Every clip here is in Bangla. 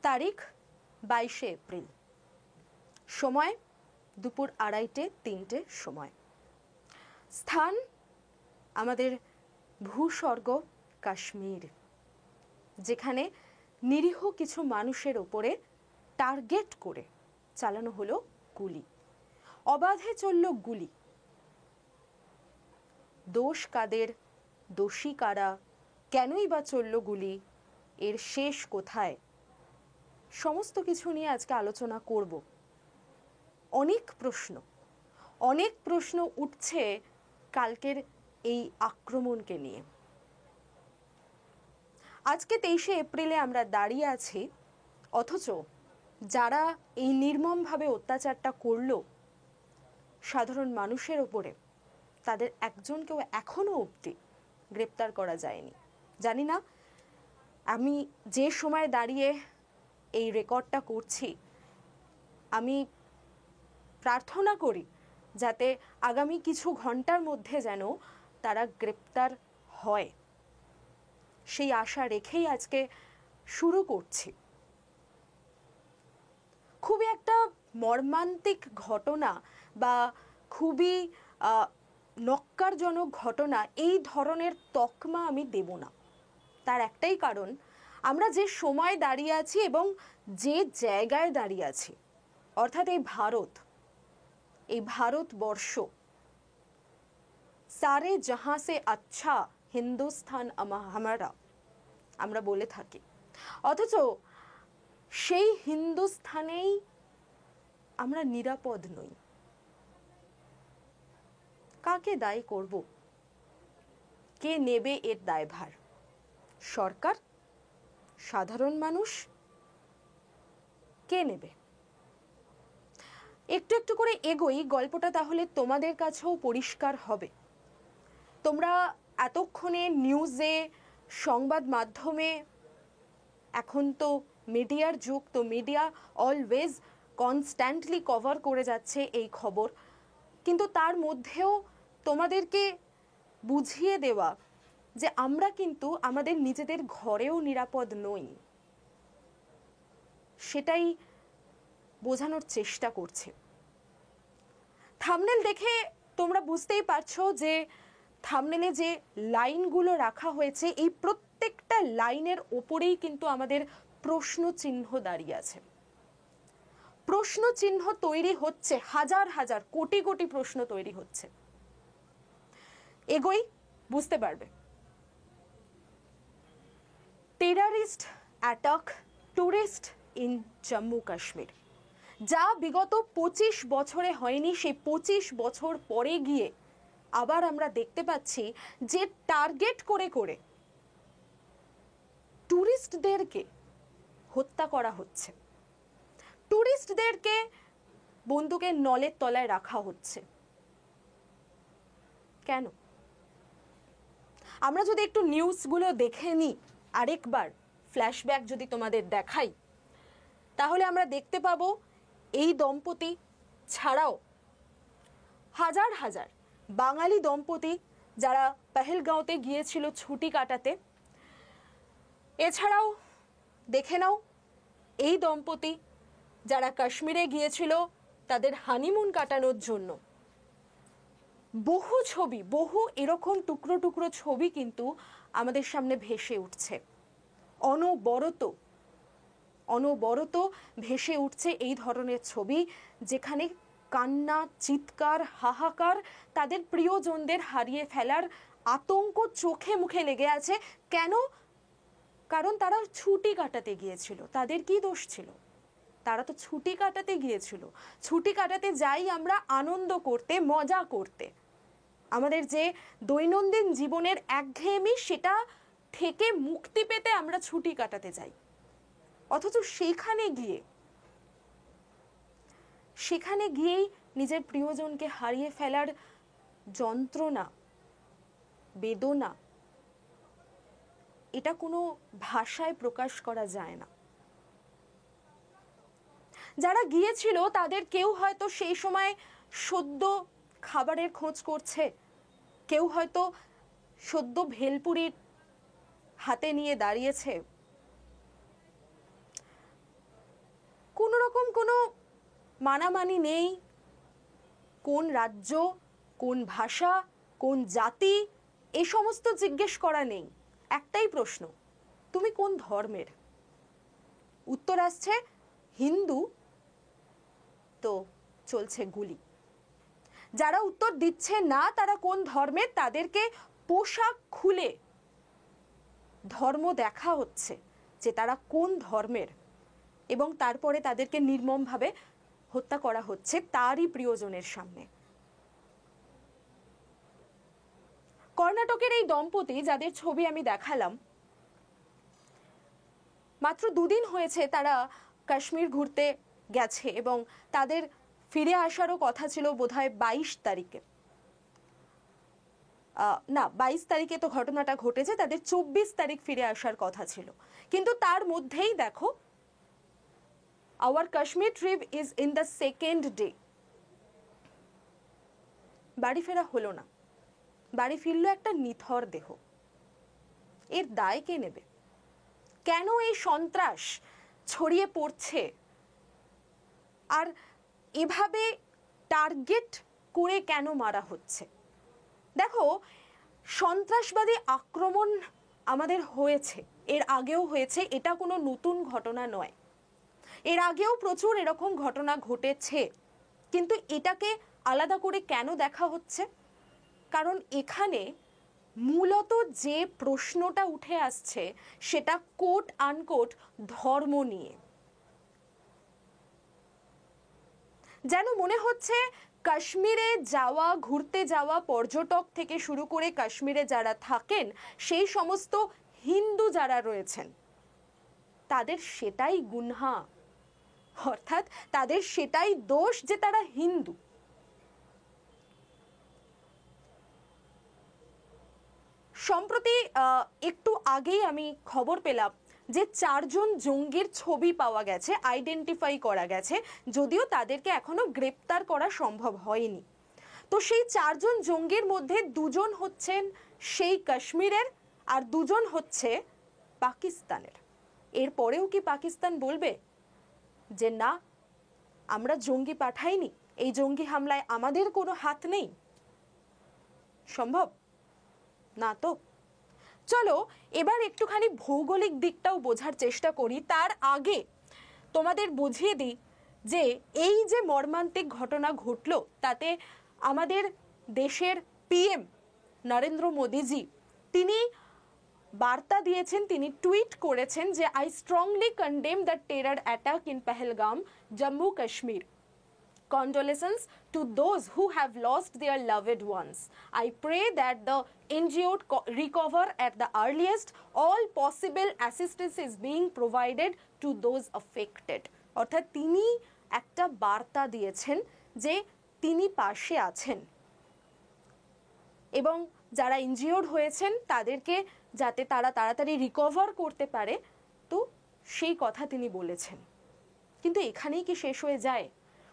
তারিখ 22শে এপ্রিল, সময় দুপুর 2:30-3টে সময়, স্থান আমাদের ভূস্বর্গ কাশ্মীর, যেখানে নিরীহ কিছু মানুষের ওপরে টার্গেট করে চালানো হলো গুলি। অবাধে চলল গুলি। দোষ কাদের, দোষী কারা, কেনই বা চলল গুলি, এর শেষ কোথায়, সমস্ত কিছু নিয়ে আজকে আলোচনা করব। অনেক প্রশ্ন উঠছে কালকের এই আক্রমণকে নিয়ে। আজকে 23শে এপ্রিলে আমরা দাঁড়িয়ে আছি, অথচ যারা এই নির্মমভাবে অত্যাচারটা করলো সাধারণ মানুষের ওপরে, তাদের একজনকেও এখনো অবধি গ্রেপ্তার করা যায়নি। জানি না আমি যে সময় দাঁড়িয়ে এই রেকর্ডটা করছি, আমি প্রার্থনা করি যাতে আগামী কিছু ঘন্টার মধ্যে যেন তারা গ্রেপ্তার হয়, সেই আশা রেখেই আজকে শুরু করছি। খুবই একটা মর্মান্তিক ঘটনা বা খুবই নক্কারজনক ঘটনা, এই ধরনের তকমা আমি দেব না। তার একটাই কারণ, আমরা যে সময় দাঁড়িয়ে আছি এবং যে জায়গায় দাঁড়িয়ে আছি, অর্থাৎ এই ভারতবর্ষ, সারে জাহাঁ সে আচ্ছা হিন্দুস্তান হামারা আমরা বলে থাকি, অথচ সেই হিন্দুস্থানেই আমরা নিরাপদ নই। কাকে দায়ী করব? কে নেবে এর দায়ভার? সরকার? সাধারণ মানুষ? কে নেবে? একটু একটু করে এগোই, গল্পটা তাহলে তোমাদের কাছেও পরিষ্কার হবে। তোমরা এতক্ষণে নিউজে, সংবাদ মাধ্যমে, এখন তো মিডিয়ার যুগ, তো মিডিয়া অলওয়েজ কনস্ট্যান্টলি কভার করে যাচ্ছে এই খবর, কিন্তু তার মধ্যেও তোমাদেরকে বুঝিয়ে দেওয়া যে আমরা কিন্তু আমাদের নিজেদের ঘরেও নিরাপদ নই, সেটাই বোঝানোর চেষ্টা করছে। থাম্বনেল দেখে তোমরা বুঝতেই পারছো যে থাম্বনেলে যে লাইনগুলো রাখা হয়েছে, এই প্রত্যেকটা লাইনের ওপরেই কিন্তু আমাদের প্রশ্ন চিহ্ন দাঁড়িয়ে আছে। প্রশ্ন চিহ্ন তৈরি হচ্ছে, হাজার হাজার কোটি কোটি প্রশ্ন তৈরি হচ্ছে। এগোই, বুঝতে পারবে। Terrorist attack tourist in Jammu Kashmir, যা বিগত 25 বছরে হয়নি, সেই 25 বছর পরে গিয়ে আবার আমরা দেখতে পাচ্ছি যে টার্গেট করে করে টুরিস্টদেরকে হত্যা করা হচ্ছে, টুরিস্টদেরকে বন্দুকের নলের তলায় রাখা হচ্ছে। কেন? আমরা যদি একটু নিউজগুলো দেখে নিই, আরেকবার ফ্ল্যাশব্যাক যদি তোমাদের দেখাই, তাহলে আমরা দেখতে পাবো এই দম্পতি ছাড়াও হাজার হাজার বাঙালি দম্পতি যারা পেহেলগাঁওতে গিয়েছিল ছুটি কাটাতে। এছাড়াও দেখে নাও এই দম্পতি যারা কাশ্মীরে গিয়েছিল তাদের হানিমুন কাটানোর জন্য। বহু ছবি, বহু এরকম টুকরো টুকরো ছবি কিন্তু আমাদের সামনে ভেসে উঠছে, অনবরত ভেসে উঠছে এই ধরনের ছবি, যেখানে কান্না, চিৎকার, হাহাকার, তাদের প্রিয়জনদের হারিয়ে ফেলার আতঙ্ক চোখে মুখে লেগে আছে। কেন? কারণ তারা ছুটি কাটাতে গিয়েছিল। তাদের কি দোষ ছিল? তারা তো ছুটি কাটাতে গিয়েছিল। ছুটি কাটাতে যাই আমরা আনন্দ করতে, মজা করতে। আমাদের যে দৈনন্দিন জীবনের একঘেয়েমি, সেটা থেকে মুক্তি পেতে আমরা ছুটি কাটাতে যাই। অথচ সেখানে গিয়েই নিজের প্রিয়জনকে হারিয়ে ফেলার যন্ত্রণা, বেদনা, এটা কোনো ভাষায় প্রকাশ করা যায় না। যারা গিয়েছিল তাদের কেউ হয়তো সেই সময় সদ্য খাবারের খোঁজ করছে, কেউ হয়তো সদ্য ভেলপুরি হাতে নিয়ে দাঁড়িয়েছে। মানামানি নেই, কোন রাজ্য, কোন ভাষা, কোন জাতি, এ সমস্ত জিজ্ঞেস করা নেই। একটাই প্রশ্ন, তুমি কোন ধর্মের? উত্তর আসছে হিন্দু, তো চলছে গুলি। যারা উত্তর দিচ্ছে না তারা কোন ধর্মের, তাদেরকে পোশাক খুলে ধর্ম দেখা হচ্ছে যে তারা কোন ধর্মের, এবং তারপরে তাদেরকে নির্মমভাবে হত্যা করা হচ্ছে তারই প্রিয়জনের সামনে। কর্ণাটকের এই দম্পতি যাদের ছবি আমি দেখালাম, মাত্র দুদিন হয়েছে তারা কাশ্মীর ঘুরতে গেছে এবং তাদের ফিরে আসারও কথা ছিল বোধহয় 22 তারিখে। না, 22 তারিখে তো ঘটনাটা ঘটেছে, তাদের 24 তারিখ ফিরে আসার কথা ছিল। কিন্তু তার মধ্যেই দেখো, our Kashmir trip is in the second day, বাড়ি ফেরা হলো না। বাড়ি ফিরল একটা নিথর দেহ। এর দায় কে নেবে? কেন এই সন্ত্রাস ছড়িয়ে পড়ছে আর এভাবে টার্গেট করে কেন মারা হচ্ছে? দেখো, সন্ত্রাসবাদী আক্রমণ আমাদের হয়েছে, এর আগেও হয়েছে, এটা কোনো নতুন ঘটনা নয়। এর আগেও প্রচুর এরকম ঘটনা ঘটেছে, কিন্তু এটাকে আলাদা করে কেন দেখা হচ্ছে? কারণ এখানে মূলত যে প্রশ্নটা উঠে আসছে সেটা কোট আনকোট ধর্ম নিয়ে। যেন মনে হচ্ছে কাশ্মীরে যাওয়া, ঘুরতে যাওয়া পর্যটক থেকে শুরু করে কাশ্মীরে যারা থাকেন সেই সমস্ত হিন্দু যারা রয়েছেন তাদের সেটাই গুনহা, অর্থাৎ তাদের সেটাই দোষ যে তারা হিন্দু। সম্প্রতি একটু আগেই আমি খবর পেলাম যে 4 জন জঙ্গির ছবি পাওয়া গেছে, আইডেন্টিফাই করা গেছে, যদিও তাদেরকে এখনো গ্রেপ্তার করা সম্ভব হয়নি। তো সেই 4 জন জঙ্গির মধ্যে 2 জন হচ্ছেন সেই কাশ্মীরের আর 2 জন হচ্ছে পাকিস্তানের। এরপরেও কি পাকিস্তান বলবে যে না, আমরা জঙ্গি পাঠাইনি, এই জঙ্গি হামলায় আমাদের কোনো হাত নেই? সম্ভব না তো। চলো এবার একটুখানি ভৌগোলিক দিকটাও বোঝার চেষ্টা করি। তার আগে তোমাদের বুঝিয়ে দিই যে এই যে মর্মান্তিক ঘটনা ঘটলো তাতে আমাদের দেশের পিএম নরেন্দ্র মোদীজি তিনি বার্তা দিয়েছেন, তিনি টুইট করেছেন যে I strongly condemn the terror attack in Pahalgam, Jammu Kashmir. Condolences to those who have lost their loved ones. I pray that the injured recover at the earliest. All possible assistance is being provided to those affected. অর্থাৎ তিনি একটা বার্তা দিয়েছেন যে তিনি পাশে আছেন এবং যারা ইনজিওর্ড হয়েছেন তাদেরকে যাতে তারা তাড়াতাড়ি রিকভার করতে পারে, তো সেই কথা তিনি বলেছেন। কিন্তু এখানেই কি শেষ হয়ে যায়?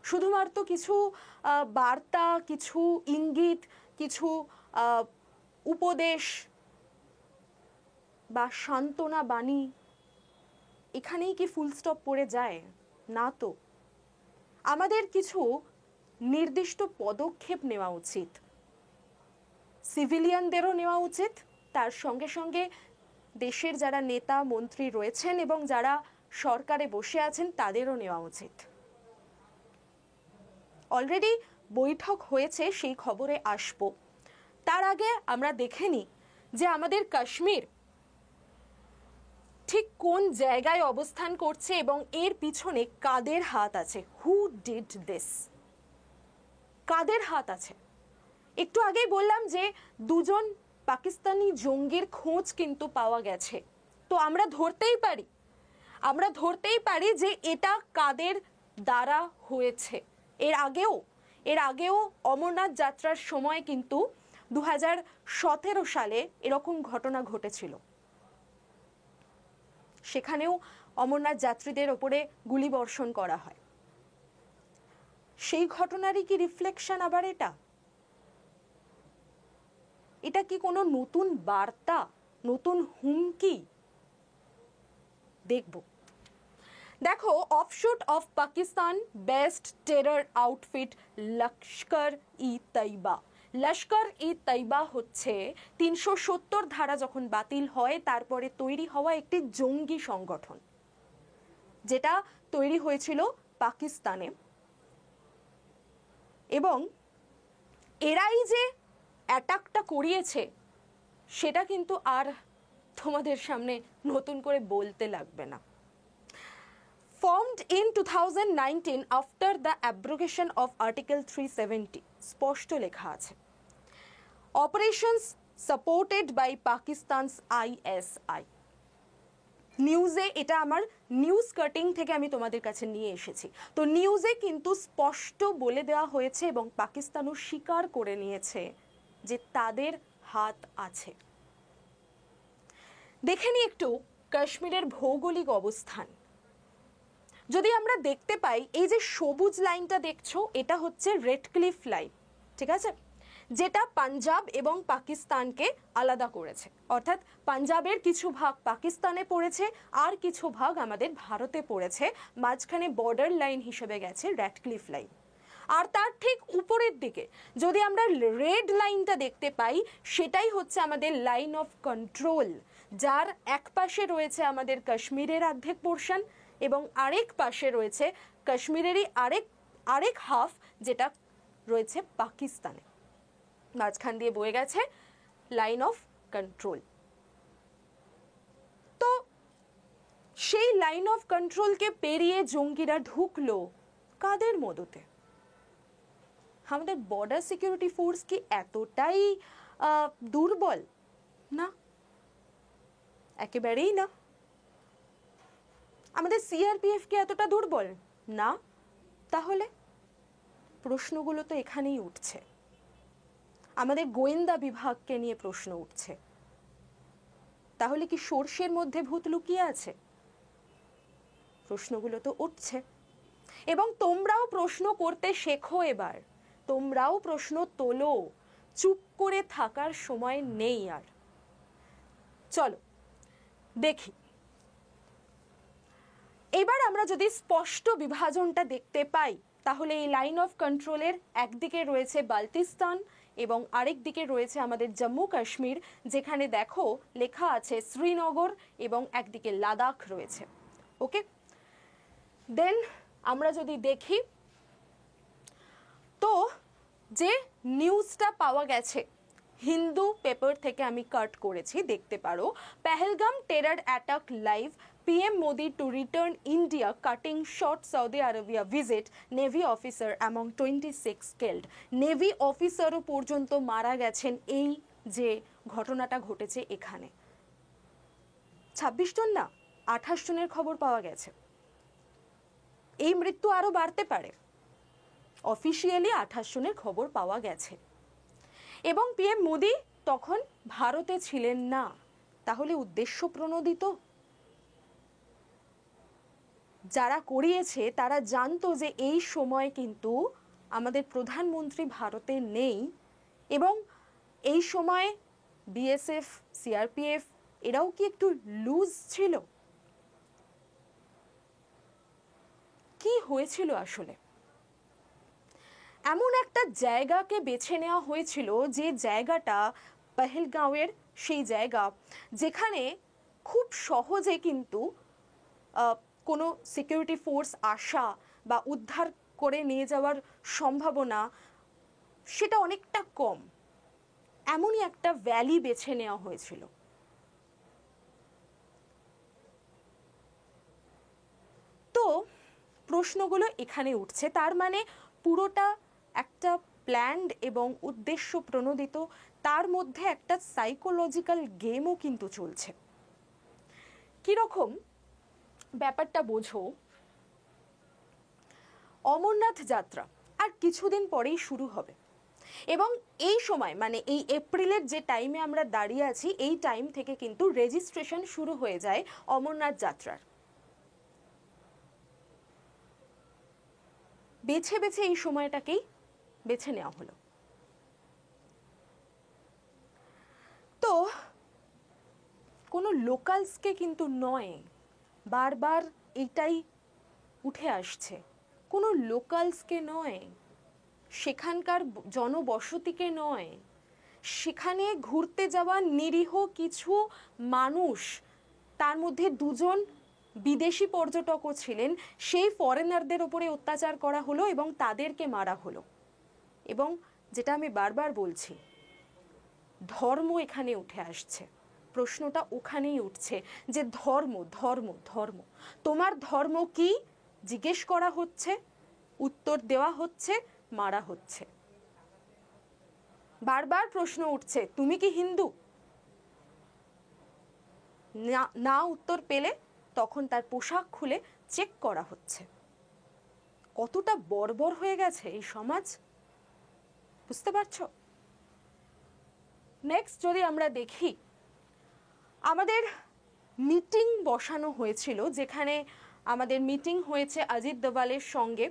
শুধুমাত্র কিছু বার্তা, কিছু ইঙ্গিত, কিছু উপদেশ বা সান্ত্বনা বাণী, এখানেই কি ফুল স্টপ পড়ে যায়? না তো। আমাদের কিছু নির্দিষ্ট পদক্ষেপ নেওয়া উচিত, সিভিলিয়ানদেরও নেওয়া উচিত, তার সঙ্গে সঙ্গে দেশের যারা নেতা মন্ত্রী রয়েছেন এবং যারা সরকারে বসে আছেন তাদেরও নেওয়া উচিত। অলরেডি বৈঠক হয়েছে, সেই খবরে আসবো। তার আগে আমরা দেখে নিই যে আমাদের কাশ্মীর ঠিক কোন জায়গায় অবস্থান করছে এবং এর পিছনে কাদের হাত আছে। Who did this? কাদের হাত আছে? একটু আগেই বললাম যে 2 জন পাকিস্তানি জঙ্গির খোঁজ কিন্তু পাওয়া গেছে। তো আমরা ধরতেই পারি যে এটা কাদের দ্বারা হয়েছে। এর আগেও অমরনাথ যাত্রার সময় কিন্তু 2017 সালে এরকম ঘটনা ঘটেছিল। সেখানেও অমরনাথ যাত্রীদের ওপরে গুলিবর্ষণ করা হয়। সেই ঘটনারই কি রিফ্লেকশন আবার এটা? এটা কি কোনো নতুন বার্তা, নতুন হুমকি? দেখব। দেখো, offshoot of Pakistan based terror outfit Lashkar-e-Taiba. Lashkar-e-Taiba হচ্ছে ৩৭০ ধারা যখন বাতিল হয় তারপরে তৈরি হওয়া একটি জঙ্গি সংগঠন, যেটা তৈরি হয়েছিল পাকিস্তানে। এবং এরাই যে অ্যাটাকটা করিয়েছে সেটা কিন্তু আর তোমাদের সামনে নতুন করে বলতে লাগবে না। Formed in 2019 after the abrogation of Article 370, স্পষ্ট লেখা আছে। Operations supported by Pakistan's ISI। নিউজে, এটা আমার নিউজ কাটিং থেকে আমি তোমাদের কাছে নিয়ে এসেছি, তো নিউজে কিন্তু স্পষ্ট বলে দেওয়া হয়েছে এবং পাকিস্তানও স্বীকার করে নিয়েছে যে তাদের হাত আছে। দেখে নি একটু কাশ্মীরের ভৌগোলিক অবস্থান। যদি আমরা দেখতে পাই, এই যে সবুজ লাইনটা দেখছো, এটা হচ্ছে রেড ক্লিফ লাইন, ঠিক আছে, যেটা পাঞ্জাব এবং পাকিস্তানকে আলাদা করেছে। অর্থাৎ পাঞ্জাবের কিছু ভাগ পাকিস্তানে পড়েছে আর কিছু ভাগ আমাদের ভারতে পড়েছে, মাঝখানে বর্ডার লাইন হিসেবে গেছে রেড ক্লিফ লাইন। আর তার ঠিক উপরের দিকে যদি আমরা রেড লাইনটা দেখতে পাই, সেটাই হচ্ছে আমাদের লাইন অফ কন্ট্রোল, যার এক পাশে রয়েছে আমাদের কাশ্মীরের অর্ধেক পোর্শন এবং আরেক পাশে রয়েছে কাশ্মীরেরই আরেক হাফ, যেটা রয়েছে পাকিস্তানে। মাঝখান দিয়ে বয়ে গেছে লাইন অফ কন্ট্রোল। তো সেই লাইন অফ কন্ট্রোলকে পেরিয়ে জঙ্গিরা ঢুকলো কাদের মদতে? আমাদের বর্ডার সিকিউরিটি ফোর্স কি এতটাই দুর্বল? না, একেবারেই না। আমাদের সিআরপিএফ কি এতটা দুর্বল? না। তাহলে প্রশ্নগুলো তো এখানেই উঠছে। আমাদের গোয়েন্দা বিভাগকে নিয়ে প্রশ্ন উঠছে। তাহলে কি সর্ষের মধ্যে ভূত লুকিয়ে আছে? প্রশ্নগুলো তো উঠছে। এবং তোমরাও প্রশ্ন করতে শেখো এবার, তোমরাও প্রশ্ন তোলো, চুপ করে থাকার সময় নেই আর। চলো দেখি, এবার আমরা যদি স্পষ্ট বিভাজনটা দেখতে পাই, তাহলে এই লাইন অফ কন্ট্রোলের একদিকে রয়েছে বাল্টিস্তান এবং আরেক দিকে রয়েছে আমাদের জম্মু কাশ্মীর, যেখানে দেখো লেখা আছে শ্রীনগর, এবং একদিকে লাদাখ রয়েছে। ওকে, দেন আমরা যদি দেখি, তো যে নিউজটা পাওয়া গেছে হিন্দু পেপার থেকে আমি কাট করেছি, দেখতে পারো। Pahalgam terror attack live, PM Modi to return India, cutting short Saudi Arabia visit, Navy officer among 26 killed। Navy অফিসারও পর্যন্ত মারা গেছেন এই যে ঘটনাটা ঘটেছে এখানে। 26 জন না, 28 জনের খবর পাওয়া গেছে। এই মৃত্যু আরো বাড়তে পারে। অফিসিয়ালি 28 জনের খবর পাওয়া গেছে। এবং PM মোদি তখন ভারতে ছিলেন না, তাহলে উদ্দেশ্য প্রণোদিত। যারা করিয়েছে তারা জানতো যে এই সময় কিন্তু আমাদের প্রধানমন্ত্রী ভারতে নেই, এবং এই সময় BSF, CRPF এরাও কি একটু লুজ ছিল? কি হয়েছিল আসলে? এমন একটা জায়গাকে বেছে নেওয়া হয়েছিল, যে জায়গাটা পেহেলগাঁওয়ের সেই জায়গা, যেখানে খুব সহজে কিন্তু কোনো সিকিউরিটি ফোর্স আসা বা উদ্ধার করে নিয়ে যাওয়ার সম্ভাবনা সেটা অনেকটা কম। এমনই একটা ভ্যালি বেছে নেওয়া হয়েছিল। তো প্রশ্নগুলো এখানে উঠছে, তার মানে পুরোটা একটা প্ল্যান্ড এবং উদ্দেশ্য প্রণোদিত, তার মধ্যে একটা সাইকোলজিক্যাল গেমও কিন্তু চলছে। কিরকম ব্যাপারটা বোঝো। অমরনাথ যাত্রা আর কিছুদিন পরেই শুরু হবে, এবং এই সময় মানে এই এপ্রিলের যে টাইমে আমরা দাঁড়িয়ে আছি, এই টাইম থেকে কিন্তু রেজিস্ট্রেশন শুরু হয়ে যায় অমরনাথ যাত্রার। বেছে বেছে এই সময়টাকেই বেছে নেওয়া হলো। তো কোনো লোকালসকে কিন্তু নয়, বারবার এটাই উঠে আসছে কোনো লোকালসকে নয়, সেখানকার জনবসতিকে নয়, সেখানে ঘুরতে যাওয়া নিরীহ কিছু মানুষ, তার মধ্যে দুজন বিদেশি পর্যটকও ছিলেন, সেই ফরেনারদের উপরে অত্যাচার করা হলো এবং তাদেরকে মারা হলো। এবং যেটা আমি বারবার বলছি, ধর্ম এখানে উঠে আসছে, প্রশ্নটা ওখানেই উঠছে যে ধর্ম ধর্ম ধর্ম, তোমার ধর্ম কি জিজ্ঞেস করা হচ্ছে, উত্তর দেওয়া হচ্ছে, মারা হচ্ছে। বারবার প্রশ্ন উঠছে তুমি কি হিন্দু, না উত্তর পেলে তখন তার পোশাক খুলে চেক করা হচ্ছে। কতটা বর্বর হয়ে গেছে এই সমাজ, বুঝতে পারছো? নেক্সট যদি আমরা দেখি, আমাদের মিটিং বসানো হয়েছিল, যেখানে আমাদের মিটিং হয়েছে অজিত দোভালের সঙ্গে,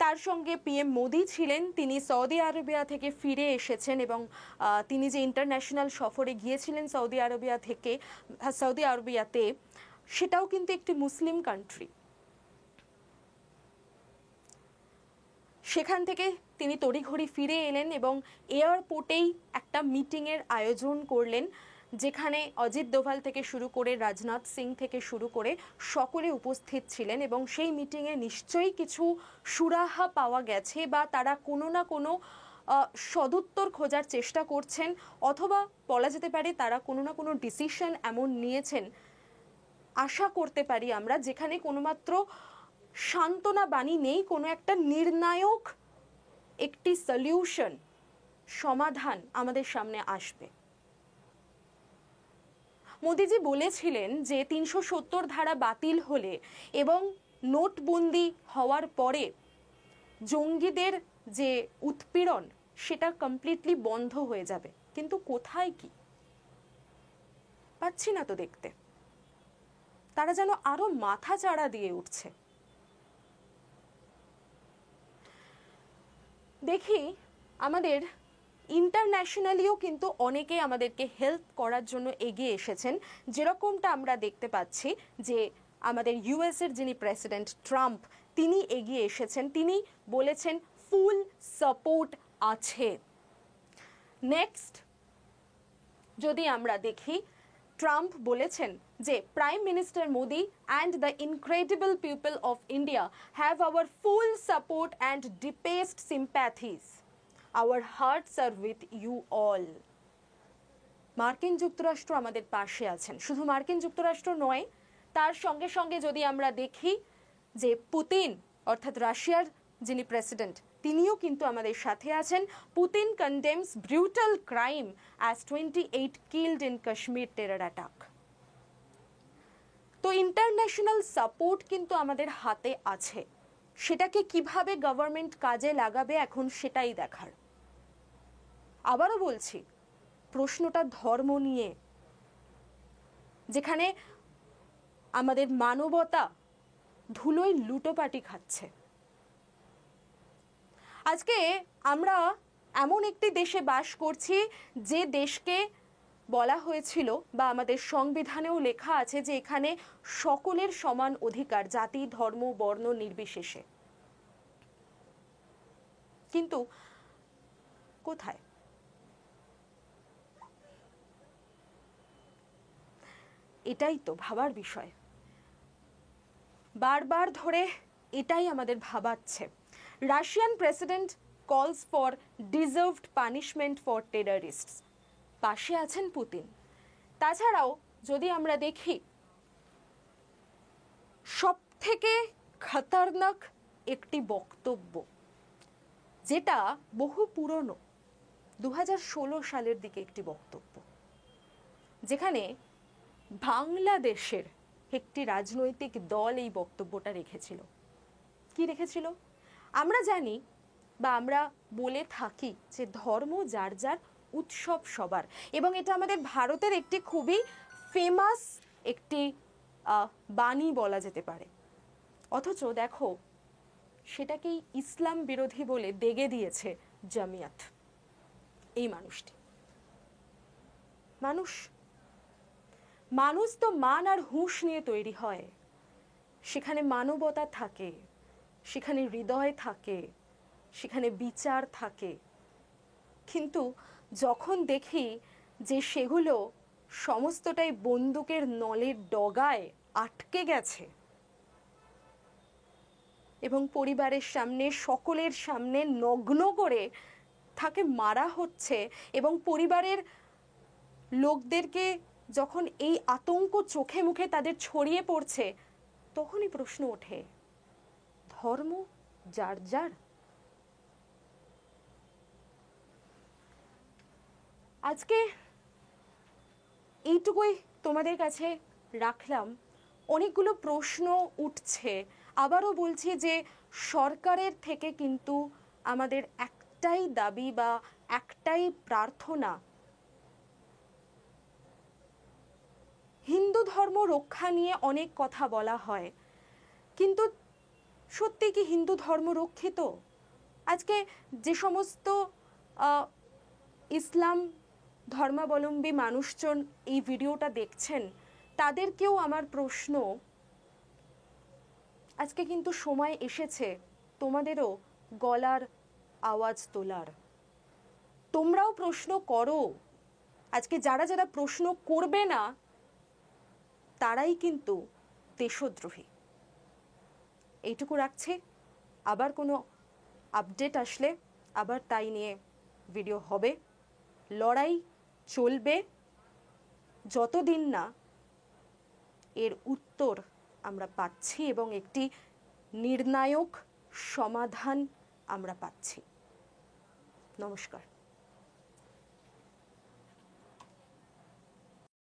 তার সঙ্গে পিএম মোদি ছিলেন, তিনি সৌদি আরবিয়া থেকে ফিরে এসেছেন এবং তিনি যে ইন্টারন্যাশনাল সফরে গিয়েছিলেন সৌদি আরবিয়াতে, সেটাও কিন্তু একটি মুসলিম কান্ট্রি। সেখান থেকে তিনি তড়িঘড়ি ফিরে এলেন এবং এয়ারপোর্টেই একটা মিটিংয়ের আয়োজন করলেন, যেখানে অজিত দোভাল থেকে শুরু করে রাজনাথ সিং থেকে শুরু করে সকলে উপস্থিত ছিলেন। এবং সেই মিটিংয়ে নিশ্চয়ই কিছু সুরাহা পাওয়া গেছে, বা তারা কোনো না কোনো সদুত্তর খোঁজার চেষ্টা করছেন, অথবা বলা যেতে পারে তারা কোনো না কোনো ডিসিশন এমন নিয়েছেন, আশা করতে পারি আমরা, যেখানে কোনো মাত্র সান্ত্বনা বাণী নেই, কোনো একটা নির্ণায়ক একটি সলিউশন, সমাধান আমাদের সামনে আসবে। মোদিজি বলেছিলেন যে ৩৭০ ধারা বাতিল হলে এবং নোটবন্দি হওয়ার পরে জঙ্গিদের যে উৎপীড়ন, সেটা কমপ্লিটলি বন্ধ হয়ে যাবে। কিন্তু কোথায় কি পাচ্ছি না তো দেখতে, তারা যেন আরো মাথা চাড়া দিয়ে উঠছে। দেখি আমাদের ইন্টারন্যাশনালিও কিন্তু অনেকে আমাদেরকে হেল্প করার জন্য এগিয়ে এসেছেন, যেরকমটা আমরা দেখতে পাচ্ছি যে আমাদের ইউএস এর যিনি প্রেসিডেন্ট ট্রাম্প, তিনি এগিয়ে এসেছেন, তিনি বলেছেন ফুল সাপোর্ট আছে। নেক্সট যদি আমরা দেখি, ট্রাম্প বলেছেন যে prime minister Modi and the incredible people of India have our full support and deepest sympathies, our hearts are with you all. মার্কিন যুক্তরাষ্ট্র আমাদের পাশে আছেন, শুধু মার্কিন যুক্তরাষ্ট্র নয়, তার সঙ্গে সঙ্গে যদি আমরা দেখি যে পুতিন অর্থাৎ রাশিয়ার যিনি প্রেসিডেন্ট, তিনিও কিন্তু আমাদের সাথে আছেন। Putin condemns brutal crime as 28 killed in Kashmir terror attack. তো ইন্টারন্যাশনাল সাপোর্ট কিন্তু আমাদের হাতে আছে, সেটাকে কিভাবে গভর্নমেন্ট কাজে লাগাবে এখন সেটাই দেখার। আবারও বলছি, প্রশ্নটা ধর্ম নিয়ে, যেখানে আমাদের মানবতা ধুলোয় লুটোপাটি খাচ্ছে। আজকে আমরা এমন একটি দেশে বাস করছি যে দেশকে বলা হয়েছিল বা আমাদের সংবিধানেও লেখা আছে যে এখানে সকলের সমান অধিকার, জাতি ধর্ম বর্ণ নির্বিশেষে। কিন্তু কোথায়? এটাই তো ভাবার বিষয়, বারবার ধরে এটাই আমাদের ভাবাচ্ছে। Russian president calls for deserved punishment for terrorists, পাশে আছেন পুতিন। তাছাড়াও যদি আমরা দেখি, সব থেকে খতরনাক একটি বক্তব্য, যেটা বহু পুরনো, 2016 সালের দিকে একটি বক্তব্য, যেখানে বাংলাদেশের একটি রাজনৈতিক দল এই বক্তব্যটা রেখেছিল। কি রেখেছিল? আমরা জানি বা আমরা বলে থাকি যে ধর্ম যার যার, উৎসব সবার, এবং এটা আমাদের ভারতের একটি খুবই ফেমাস একটি বাণী বলা যেতে পারে। অথচ দেখো, সেটাকেই ইসলাম বিরোধী বলে দেগে দিয়েছে জামিয়াত। এই মানুষটি, মানুষ তো মান আর হুঁশ নিয়ে তৈরি হয়। সেখানে মানবতা থাকে, সেখানে হৃদয় থাকে, সেখানে বিচার থাকে। কিন্তু যখন দেখি যে সেগুলো সমস্তটাই বন্দুকের নলের ডগায় আটকে গেছে এবং পরিবারের সামনে, সকলের সামনে নগ্ন করে তাকে মারা হচ্ছে, এবং পরিবারের লোকদেরকে যখন এই আতঙ্ক চোখে মুখে তাদের ছড়িয়ে পড়ছে, তখনই প্রশ্ন ওঠে, ধর্ম যার যার। আজকে এইটুকুই তোমাদের কাছে রাখলাম। অনেকগুলো প্রশ্ন উঠছে, আবারও বলছি যে সরকারের থেকে কিন্তু আমাদের একটাই দাবি বা একটাই প্রার্থনা, হিন্দু ধর্ম রক্ষা নিয়ে অনেক কথা বলা হয়, কিন্তু সত্যি কি হিন্দু ধর্ম রক্ষিত? আজকে যে সমস্ত ইসলাম ধর্মাবলম্বী মানুষজন এই ভিডিওটা দেখছেন, তাদেরকেও আমার প্রশ্ন, আজকে কিন্তু সময় এসেছে তোমাদেরও গলার আওয়াজ তোলার। তোমরাও প্রশ্ন করো। আজকে যারা যারা প্রশ্ন করবে না, তারাই কিন্তু দেশদ্রোহী। এইটুকু রাখছি। আবার কোনো আপডেট আসলে আবার তাই নিয়ে ভিডিও হবে। লড়াই চলবে যতদিন না এর উত্তর আমরা পাচ্ছি এবং একটি নির্ণায়ক সমাধান আমরা পাচ্ছি। নমস্কার।